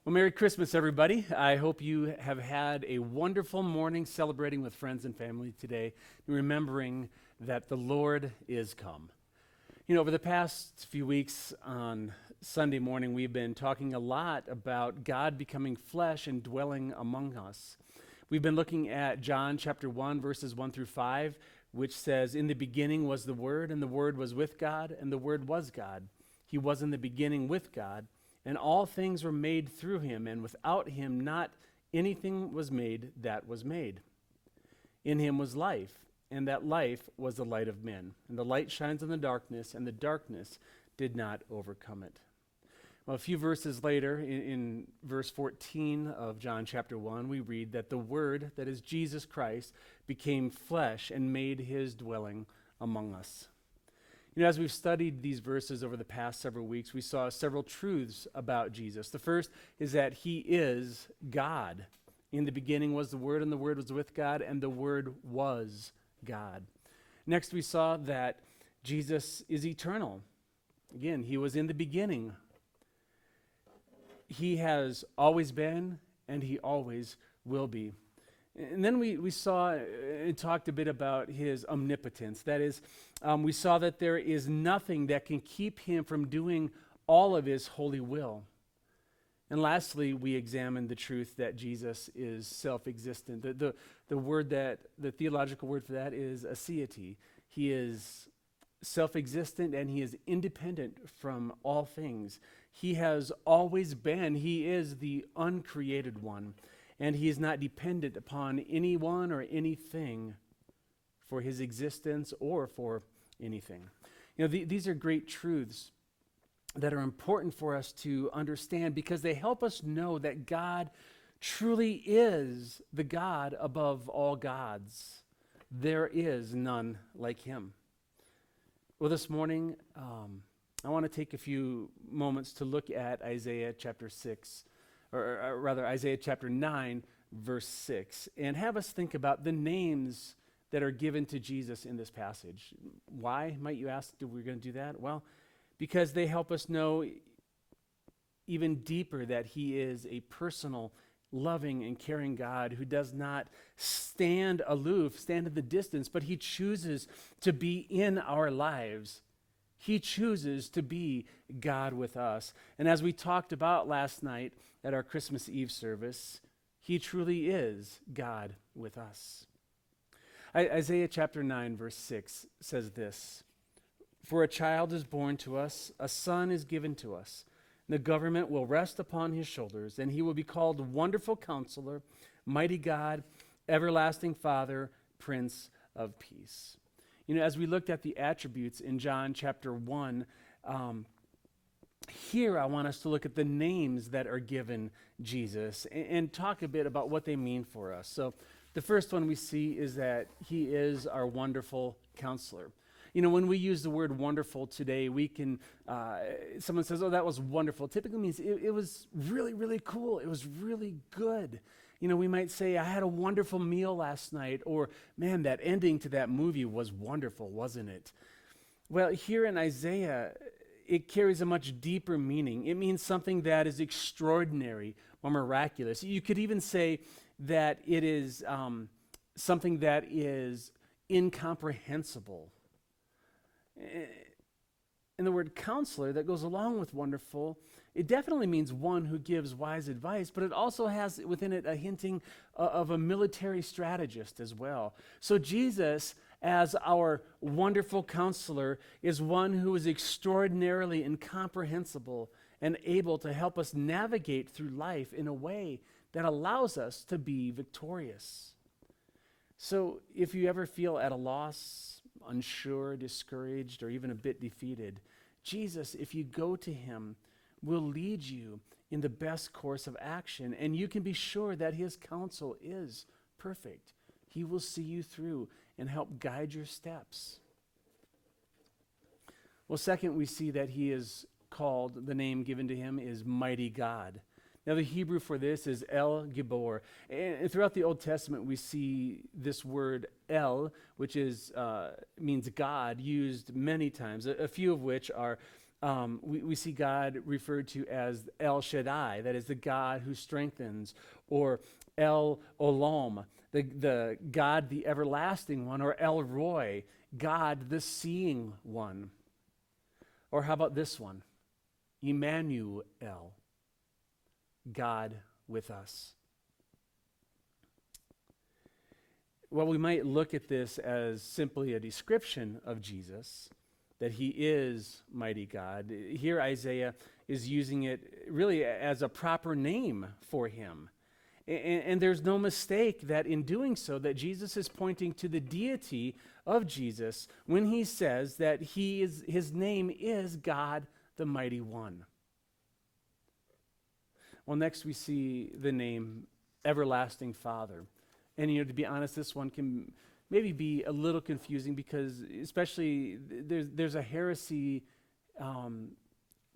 Well, Merry Christmas, everybody. I hope you have had a wonderful morning celebrating with friends and family today, remembering that the Lord is come. Over the past few weeks on Sunday morning, we've been talking a lot about God becoming flesh and dwelling among us. We've been looking at John chapter 1, verses 1 through 5, which says, "In the beginning was the Word, and the Word was with God, and the Word was God. He was in the beginning with God. And all things were made through him, and without him not anything was made that was made. In him was life, and that life was the light of men. And the light shines in the darkness, and the darkness did not overcome it." Well, a few verses later, in verse 14 of John chapter 1, we read that the Word, that is Jesus Christ, became flesh and made his dwelling among us. As we've studied these verses over the past several weeks, we saw several truths about Jesus. The first is that he is God. In the beginning was the Word, and the Word was with God, and the Word was God. Next, we saw that Jesus is eternal. Again, he was in the beginning. He has always been, and he always will be. And then we saw and talked a bit about his omnipotence. That is, we saw that there is nothing that can keep him from doing all of his holy will. And lastly, we examined the truth that Jesus is self-existent. The theological word for that is aseity. He is self-existent and he is independent from all things. He has always been. He is the uncreated one. And he is not dependent upon anyone or anything for his existence or for anything. These are great truths that are important for us to understand because they help us know that God truly is the God above all gods. There is none like him. Well, this morning, I want to take a few moments to look at Isaiah chapter 6. Or rather, Isaiah chapter 9, verse 6, and have us think about the names that are given to Jesus in this passage. Why, might you ask, we're going to do that? Well, because they help us know even deeper that he is a personal, loving, and caring God who does not stand aloof, stand in the distance, but he chooses to be in our lives. He chooses to be God with us. And as we talked about last night at our Christmas Eve service, he truly is God with us. Isaiah chapter 9, verse 6 says this, "For a child is born to us, a son is given to us. The government will rest upon his shoulders, and he will be called Wonderful Counselor, Mighty God, Everlasting Father, Prince of Peace." As we looked at the attributes in John chapter 1, here I want us to look at the names that are given Jesus and talk a bit about what they mean for us. So the first one we see is that he is our wonderful counselor. When we use the word wonderful today, we can, someone says, "Oh, that was wonderful." It typically means it was really, really cool. It was really good. We might say, "I had a wonderful meal last night," or, "Man, that ending to that movie was wonderful, wasn't it?" Well, here in Isaiah, it carries a much deeper meaning. It means something that is extraordinary or miraculous. You could even say that it is something that is incomprehensible. And the word counselor that goes along with wonderful, it definitely means one who gives wise advice, but it also has within it a hinting of a military strategist as well. So Jesus, as our wonderful counselor, is one who is extraordinarily incomprehensible and able to help us navigate through life in a way that allows us to be victorious. So if you ever feel at a loss, unsure, discouraged, or even a bit defeated, Jesus, if you go to him, will lead you in the best course of action, and you can be sure that his counsel is perfect. He will see you through and help guide your steps. Well, second, we see that he is called, the name given to him is Mighty God. Now, the Hebrew for this is El Gibor. And throughout the Old Testament, we see this word El, which means God, used many times, a few of which are we see God referred to as El Shaddai, that is the God who strengthens, or El Olam, the God, the everlasting one, or El Roy, God, the seeing one. Or how about this one? Emmanuel, God with us. Well, we might look at this as simply a description of Jesus, that he is mighty God. Here Isaiah is using it really as a proper name for him. And there's no mistake that in doing so, that Jesus is pointing to the deity of Jesus when he says that his name is God the Mighty One. Well, next we see the name Everlasting Father. And to be honest, this one can maybe be a little confusing because especially there's a heresy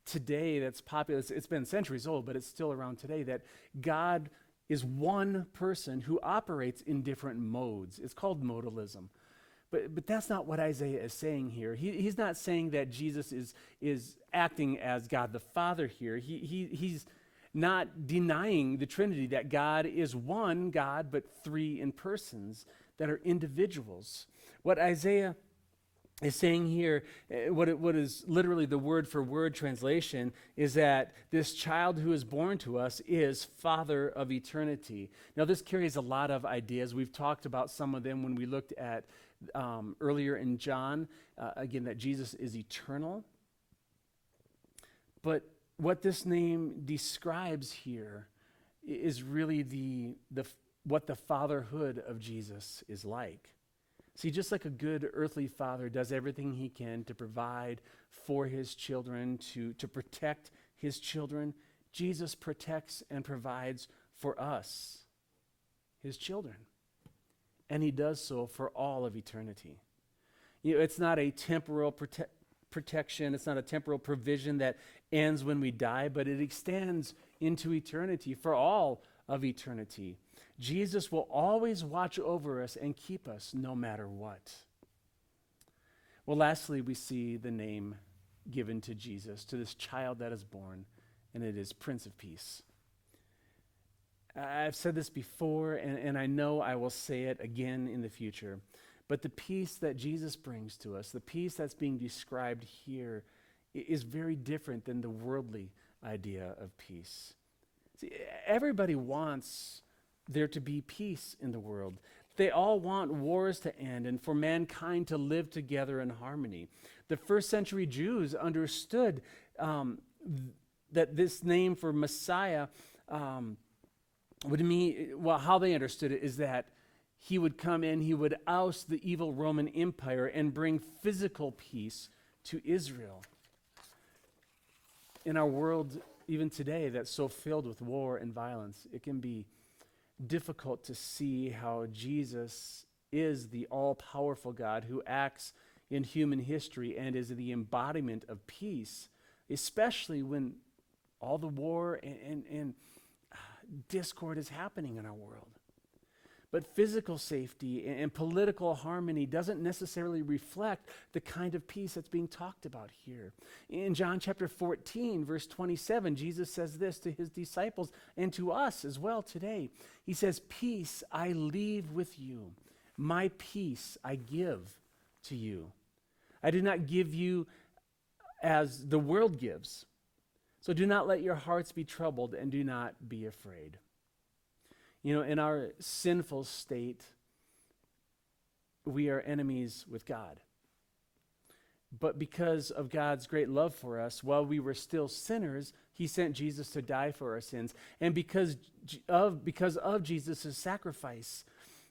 today that's popular. It's been centuries old, but it's still around today, that God is one person who operates in different modes. It's called modalism. But that's not what Isaiah is saying here. He's not saying that Jesus is acting as God the Father here. He's not denying the Trinity, that God is one God, but three in persons that are individuals. What Isaiah is saying here, what is literally the word-for-word translation, is that this child who is born to us is Father of eternity. Now, this carries a lot of ideas. We've talked about some of them when we looked at earlier in John, again, that Jesus is eternal. But what this name describes here is really what the fatherhood of Jesus is like. See, just like a good earthly father does everything he can to provide for his children, to protect his children, Jesus protects and provides for us, his children. And he does so for all of eternity. It's not a temporal protection, it's not a temporal provision that ends when we die, but it extends into eternity, for all of eternity. Jesus will always watch over us and keep us no matter what. Well, lastly, we see the name given to Jesus, to this child that is born, and it is Prince of Peace. I've said this before, and I know I will say it again in the future, but the peace that Jesus brings to us, the peace that's being described here, is very different than the worldly idea of peace. See, everybody wants there to be peace in the world. They all want wars to end and for mankind to live together in harmony. The first century Jews understood that this name for Messiah would mean, well, how they understood it is that he would come in, he would oust the evil Roman Empire and bring physical peace to Israel. In our world, even today, that's so filled with war and violence, it can be difficult to see how Jesus is the all-powerful God who acts in human history and is the embodiment of peace, especially when all the war and discord is happening in our world. But physical safety and political harmony doesn't necessarily reflect the kind of peace that's being talked about here. In John chapter 14, verse 27, Jesus says this to his disciples and to us as well today. He says, "Peace I leave with you. My peace I give to you. I do not give you as the world gives. So do not let your hearts be troubled and do not be afraid." In our sinful state, we are enemies with God. But because of God's great love for us, while we were still sinners, he sent Jesus to die for our sins. And because of Jesus' sacrifice,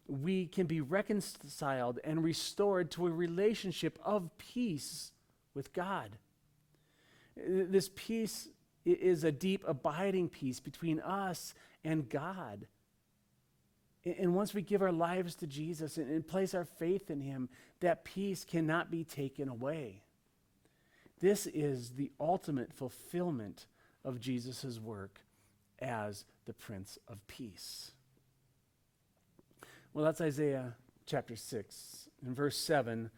we can be reconciled and restored to a relationship of peace with God. This peace is a deep, abiding peace between us and God. And once we give our lives to Jesus and place our faith in him, that peace cannot be taken away. This is the ultimate fulfillment of Jesus' work as the Prince of Peace. Well, that's Isaiah chapter 6. In verse 7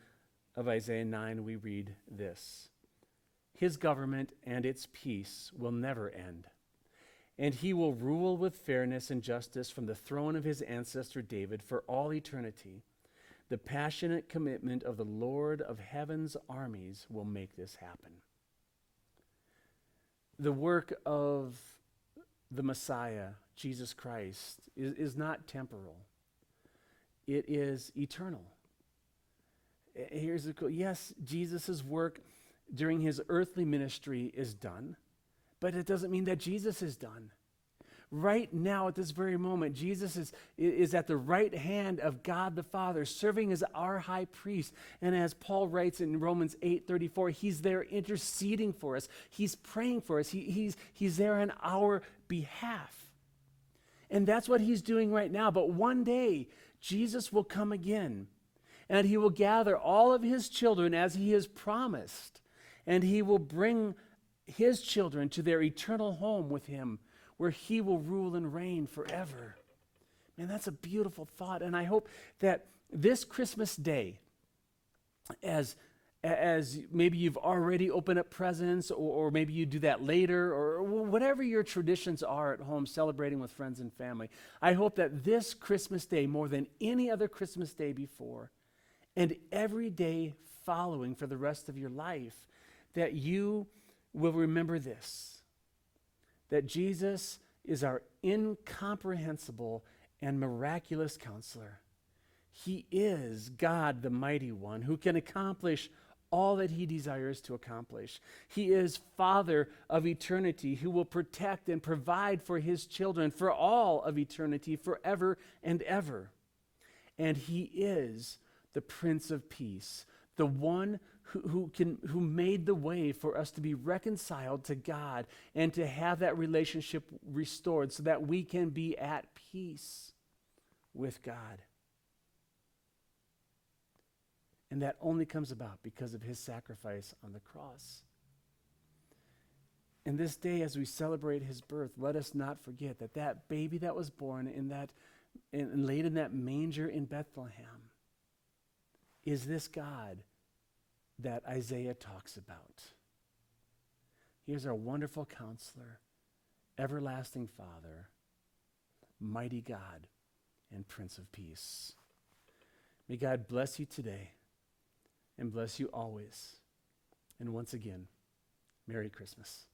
of Isaiah 9, we read this: his government and its peace will never end. And he will rule with fairness and justice from the throne of his ancestor David for all eternity. The passionate commitment of the Lord of heaven's armies will make this happen. The work of the Messiah, Jesus Christ, is not temporal. It is eternal. Here's the yes, Jesus' work during his earthly ministry is done, but it doesn't mean that Jesus is done. Right now, at this very moment, Jesus is at the right hand of God the Father, serving as our high priest. And as Paul writes in Romans 8:34, he's there interceding for us. He's praying for us. He's there on our behalf. And that's what he's doing right now. But one day, Jesus will come again, and he will gather all of his children as he has promised, and he will bring his children to their eternal home with him, where he will rule and reign forever. Man, that's a beautiful thought. And I hope that this Christmas day, as maybe you've already opened up presents, or maybe you do that later, or whatever your traditions are at home celebrating with friends and family, I hope that this Christmas day, more than any other Christmas day before, and every day following for the rest of your life, that you will remember this: that Jesus is our incomprehensible and miraculous counselor. He is God, the mighty one, who can accomplish all that he desires to accomplish. He is Father of eternity, who will protect and provide for his children for all of eternity, forever and ever. And he is the Prince of Peace, the one who made the way for us to be reconciled to God and to have that relationship restored so that we can be at peace with God. And that only comes about because of his sacrifice on the cross. And this day, as we celebrate his birth, let us not forget that that baby that was born and laid in that manger in Bethlehem is this God that Isaiah talks about. Here's our wonderful counselor, everlasting Father, mighty God, and Prince of Peace. May God bless you today and bless you always. And once again, Merry Christmas.